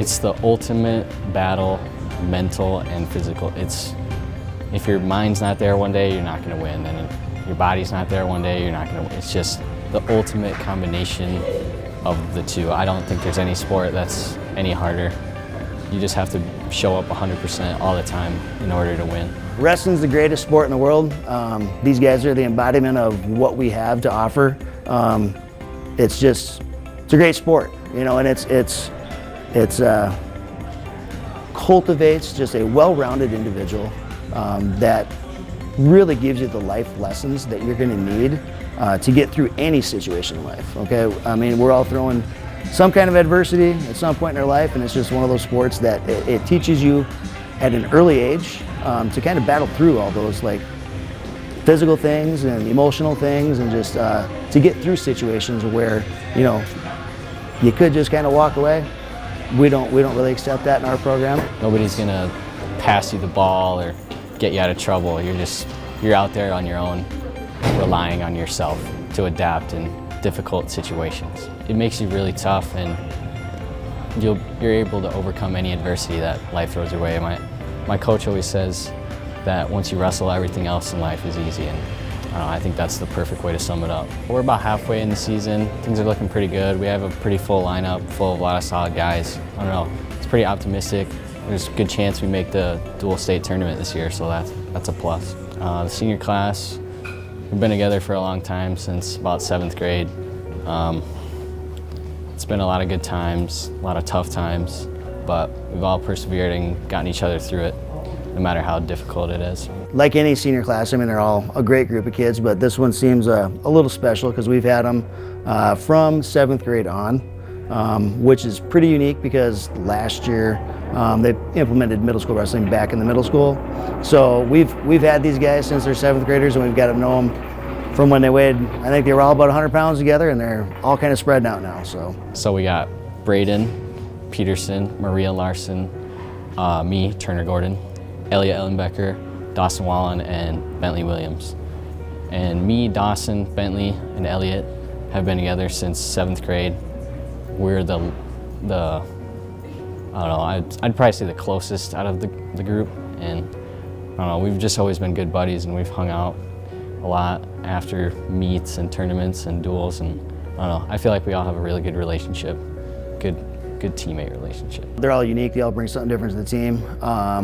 It's the ultimate battle, mental and physical. If your mind's not there one day, you're not going to win, and your body's not there one day, you're not going to win. It's just the ultimate combination of the two. I don't think there's any sport that's any harder. You just have to show up 100% all the time in order to win. Wrestling's the greatest sport in the world. These guys are the embodiment of what we have to offer. It's a great sport, you know, and it's cultivates just a well-rounded individual that really gives you the life lessons that you're going to need to get through any situation in life. Okay, I mean, we're all throwing some kind of adversity at some point in our life, and it's just one of those sports that it teaches you at an early age to kind of battle through all those like physical things and emotional things, and just to get through situations where, you know, you could just kind of walk away. We don't really accept that in our program. Nobody's gonna pass you the ball or get you out of trouble. You're out there on your own, relying on yourself to adapt in difficult situations. It makes you really tough, and you're able to overcome any adversity that life throws your way. My coach always says that once you wrestle, everything else in life is easy, and I think that's the perfect way to sum it up. We're about halfway in the season. Things are looking pretty good. We have a pretty full lineup, full of a lot of solid guys. I don't know, it's pretty optimistic. There's a good chance we make the dual state tournament this year, so that's a plus. The senior class, we've been together for a long time, since about 7th grade. It's been a lot of good times, a lot of tough times, but we've all persevered and gotten each other through it, no matter how difficult it is. Like any senior class, I mean, they're all a great group of kids, but this one seems a little special because we've had them from 7th grade on, which is pretty unique because last year they implemented middle school wrestling back in the middle school. So we've had these guys since they're 7th graders, and we've got to know them from when they weighed, I think they were all about 100 pounds together, and they're all kind of spread out now. So we got Braden, Peterson, Maria Larson, me, Turner Gordon, Elliot Ellenbecker, Dawson Wallen, and Bentley Williams. And me, Dawson, Bentley, and Elliot have been together since 7th grade. We're the I don't know, I'd probably say the closest out of the group. And I don't know, we've just always been good buddies, and we've hung out a lot after meets and tournaments and duels, and I don't know, I feel like we all have a really good relationship, good teammate relationship. They're all unique, they all bring something different to the team. I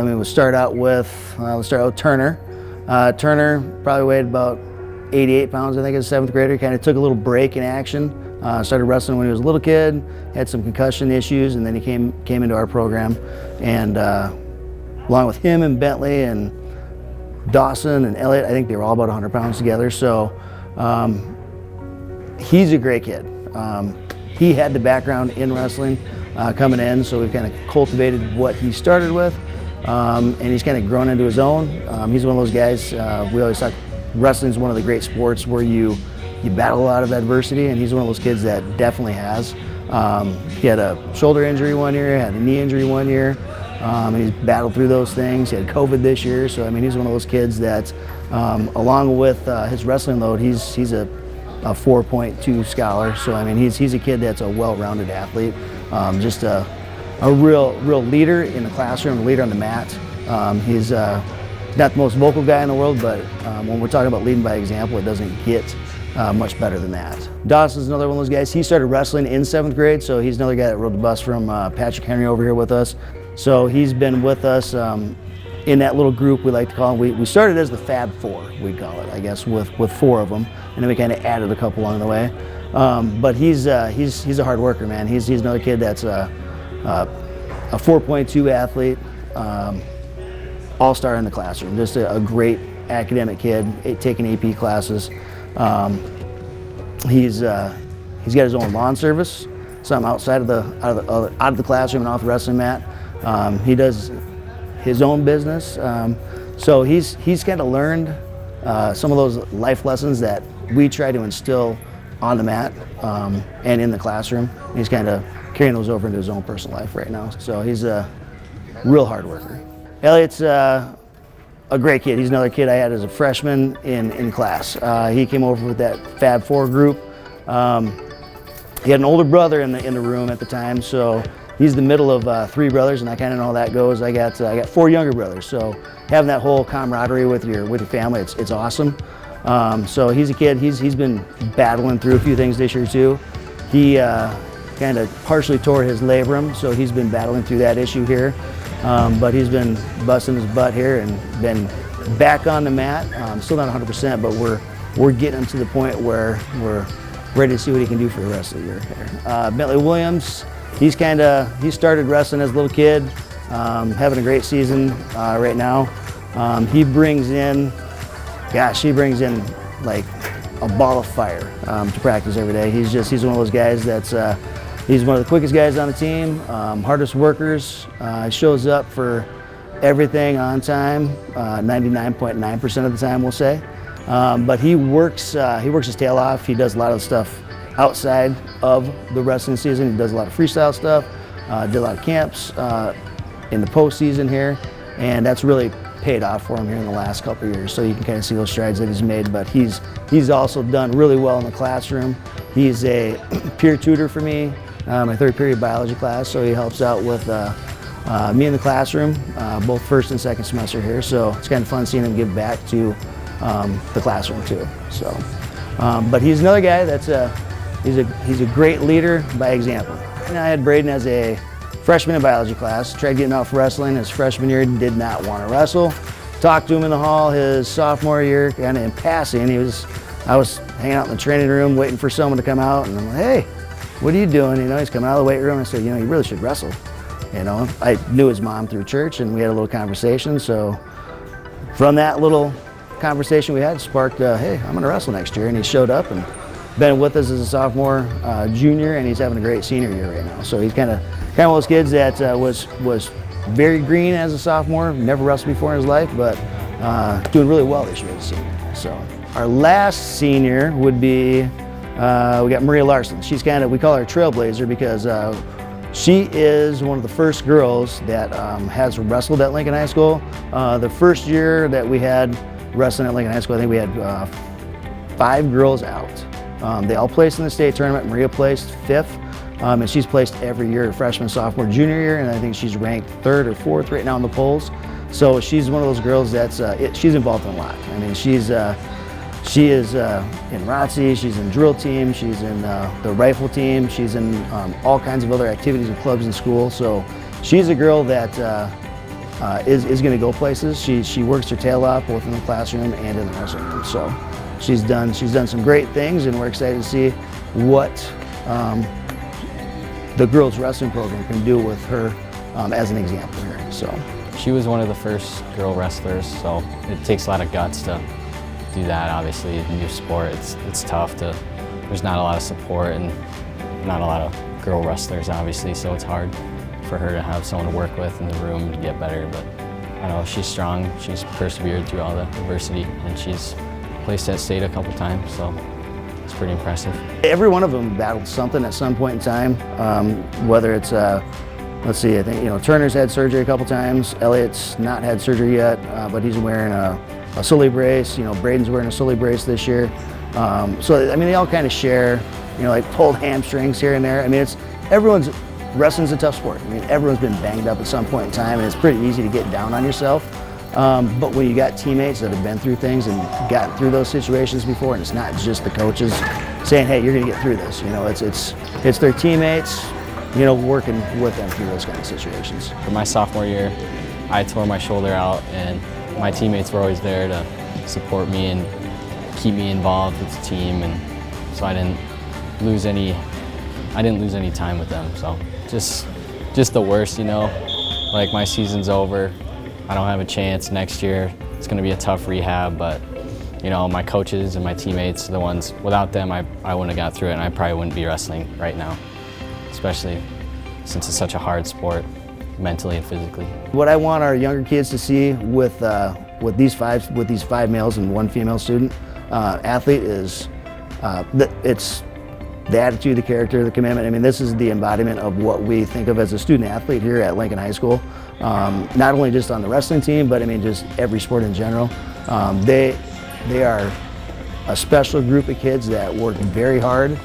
mean, we'll start out with Turner. Turner probably weighed about 88 pounds, I think, as a 7th grader. Kind of took a little break in action. Started wrestling when he was a little kid, had some concussion issues, and then he came into our program. And along with him and Bentley and Dawson and Elliot, I think they were all about 100 pounds together. So he's a great kid. He had the background in wrestling coming in, so we've kind of cultivated what he started with. And he's kind of grown into his own. He's one of those guys, we always talk, wrestling is one of the great sports where you battle a lot of adversity, and he's one of those kids that definitely has. He had a shoulder injury one year, had a knee injury one year, and he's battled through those things. He had COVID this year, so I mean, he's one of those kids that, along with his wrestling load, he's a 4.2 scholar, so I mean, he's a kid that's a well-rounded athlete, just a real leader in the classroom, a leader on the mat. He's not the most vocal guy in the world, but when we're talking about leading by example, it doesn't get much better than that. Dawson's another one of those guys. He started wrestling in 7th grade, so he's another guy that rode the bus from Patrick Henry over here with us. So he's been with us in that little group we like to call them. We started as the Fab Four, we'd call it, I guess, with 4 of them, and then we kind of added a couple along the way. But he's a hard worker, man. He's another kid that's a 4.2 athlete, all-star in the classroom. Just a great academic kid, taking AP classes. He's got his own lawn service, something outside of the classroom and off the wrestling mat. He does his own business, so he's kind of learned some of those life lessons that we try to instill on the mat and in the classroom. He's kind of carrying those over into his own personal life right now. So he's a real hard worker. Elliot's a great kid. He's another kid I had as a freshman in class. He came over with that Fab Four group. He had an older brother in the room at the time, so he's the middle of 3 brothers, and I kind of know how that goes. I got 4 younger brothers, so having that whole camaraderie with your family, it's awesome. So he's a kid. He's been battling through a few things this year too. He kind of partially tore his labrum, so he's been battling through that issue here. But he's been busting his butt here and been back on the mat. Still not 100%, but we're getting him to the point where we're ready to see what he can do for the rest of the year here. Bentley Williams, he started wrestling as a little kid, having a great season right now. He brings in like a ball of fire to practice every day. He's one of those guys that's he's one of the quickest guys on the team, hardest workers. Shows up for everything on time, 99.9% of the time, we'll say. But he works his tail off. He does a lot of stuff outside of the wrestling season. He does a lot of freestyle stuff, did a lot of camps in the postseason here, and that's really paid off for him here in the last couple of years. So you can kind of see those strides that he's made, but he's also done really well in the classroom. He's a peer tutor for me, my 3rd period biology class, so he helps out with me in the classroom, both 1st and 2nd semester here. So it's kind of fun seeing him give back to the classroom too. So, but he's another guy that's he's a great leader by example. And I had Braden as a freshman in biology class, tried getting off wrestling his freshman year, did not want to wrestle. Talked to him in the hall his sophomore year, kind of in passing. I was hanging out in the training room waiting for someone to come out, and I'm like, hey, what are you doing? He's coming out of the weight room. I said, you really should wrestle. I knew his mom through church, and we had a little conversation. So from that little conversation we had sparked, hey, I'm gonna wrestle next year. And he showed up and been with us as a sophomore, junior, and he's having a great senior year right now. So he's kind of one of those kids that was very green as a sophomore, never wrestled before in his life, but doing really well this year as a senior. So our last senior would be, we got Maria Larson. She's we call her Trailblazer because she is one of the first girls that has wrestled at Lincoln High School. The first year that we had wrestling at Lincoln High School, I think we had 5 girls out. They all placed in the state tournament. Maria placed 5th, and she's placed every year, freshman, sophomore, junior year, and I think she's ranked 3rd or 4th right now in the polls. So she's one of those girls that's she's involved in a lot. I mean, she is in ROTC, she's in drill team, she's in the rifle team, she's in all kinds of other activities and clubs in school. So she's a girl that is going to go places. She works her tail off both in the classroom and in the wrestling room. So she's done some great things, and we're excited to see what the girls wrestling program can do with her as an example here. So she was one of the first girl wrestlers, so it takes a lot of guts to do that. Obviously, in new sport, it's tough there's not a lot of support and not a lot of girl wrestlers, obviously, so it's hard for her to have someone to work with in the room to get better. But I know she's strong. She's persevered through all the adversity, and she's placed at state a couple times, so it's pretty impressive. Every one of them battled something at some point in time, whether it's let's see, I think Turner's had surgery a couple times. Elliot's not had surgery yet, but he's wearing a Sully brace. Braden's wearing a Sully brace this year. So I mean, they all kind of share, like pulled hamstrings here and there. I mean, wrestling's a tough sport. I mean, everyone's been banged up at some point in time, and it's pretty easy to get down on yourself. But when you got teammates that have been through things and gotten through those situations before, and it's not just the coaches saying, hey, you're gonna get through this. It's their teammates, working with them through those kind of situations. For my sophomore year, I tore my shoulder out, and my teammates were always there to support me and keep me involved with the team, and so I didn't lose any time with them. So just the worst, like my season's over. I don't have a chance next year. It's going to be a tough rehab, but my coaches and my teammates are the ones, without them, I wouldn't have got through it, and I probably wouldn't be wrestling right now, especially since it's such a hard sport, mentally and physically. What I want our younger kids to see with these five males and 1 female student athlete is it's the attitude, the character, the commitment. I mean, this is the embodiment of what we think of as a student athlete here at Lincoln High School. Not only just on the wrestling team, but I mean, just every sport in general. They are a special group of kids that work very hard.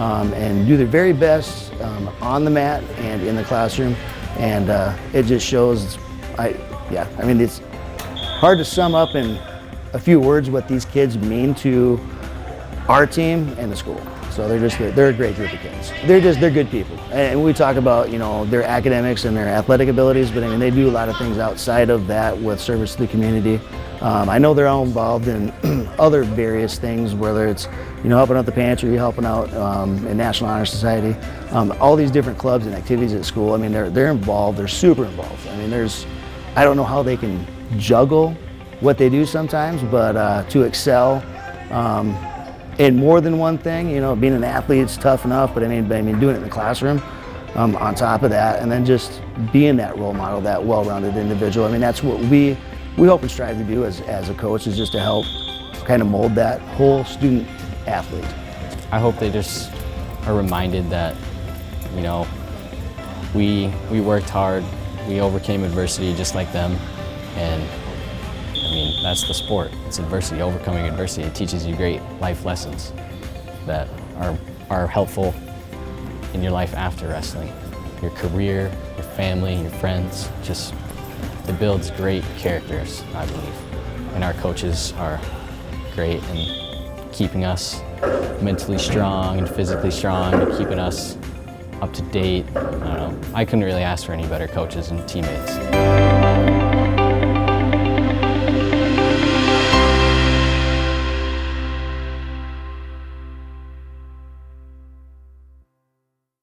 and do their very best on the mat and in the classroom. And it just shows, I mean, it's hard to sum up in a few words what these kids mean to our team and the school. So they're a great group of kids. They're good people. And we talk about, you know, their academics and their athletic abilities, but I mean, they do a lot of things outside of that with service to the community. I know they're all involved in other various things, whether it's, you know, helping out the pantry, helping out in National Honor Society, all these different clubs and activities at school. I mean, they're involved. They're super involved. I mean, I don't know how they can juggle what they do sometimes, but to excel in more than one thing, you know, being an athlete is tough enough, but I mean doing it in the classroom on top of that, and then just being that role model, that well-rounded individual. I mean, that's what we hope and strive to do as a coach, is just to help kind of mold that whole student athlete. I hope they just are reminded that, you know, we worked hard, we overcame adversity just like them, and I mean, that's the sport. It's adversity, overcoming adversity. It teaches you great life lessons that are helpful in your life after wrestling. Your career, your family, your friends, just it builds great characters, I believe. And our coaches are great in keeping us mentally strong and physically strong, and keeping us up to date. I don't know. I couldn't really ask for any better coaches and teammates.